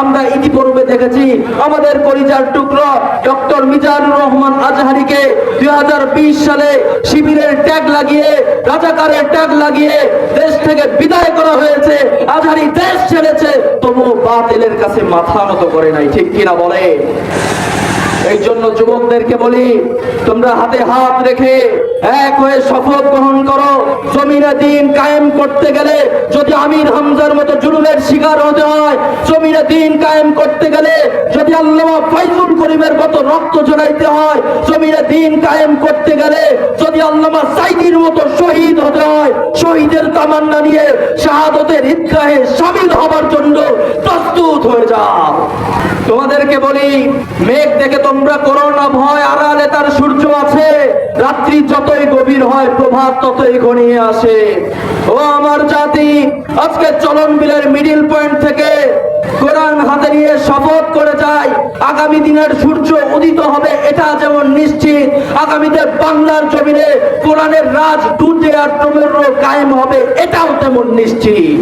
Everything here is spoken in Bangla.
আমরা ইতিপূর্বে দেখেছি আমাদের কলিজার টুকরো ডক্টর মিজানুর রহমান আজহারীকে 2020 সালে শিবিরের ট্যাগ লাগিয়ে, রাজাকারের ট্যাগ লাগিয়ে দেশ থেকে বিদায় করা হয়েছে। আজহারী দেশ ছেড়েছে, তবুও বাতিলের কাছে মাথা নত করে নাই, ঠিক কিনা বলে? এই জন্য যুবকদেরকে বলি, তোমরা হাতে হাত রেখে এক হয়ে শপথ গ্রহণ করো। জমিনে দিন কায়েম করতে গেলে যদি আমির হামজার মতো জুলুমের শিকার হতে হয়, জমিনে দিন কায়েম করতে গেলে যদি আল্লামা ফয়জুল করিমের মতো রক্ত ঝরাইতে হয়, জমিনে দিন কায়েম করতে গেলে যদি আল্লামা সাইদির মতো শহীদ হতে হয়, শহীদের তামান্না নিয়ে শাহাদতের ঈদগাহে শামিল হবার জন্য প্রস্তুত হয়ে যাও। তোমাদেরকে বলি, মেঘ দেখে তোমরা করো না ভয়, আড়ালে তার সূর্য আছে। রাত্রি যতই গভীর হয়, প্রভাত ততই ঘনিয়ে আসে। ও আমার জাতি, আজকে চলন বিলের মিডিল পয়েন্ট থেকে কোরআন হাতে নিয়ে শপথ করে যায়, আগামী দিনের সূর্য উদিত হবে এটা যেমন নিশ্চিত, আগামীতে বাংলার জমিনে কোরআনের রাজ টুটে আর টমেরো কায়েম হবে এটাও তেমন নিশ্চিত।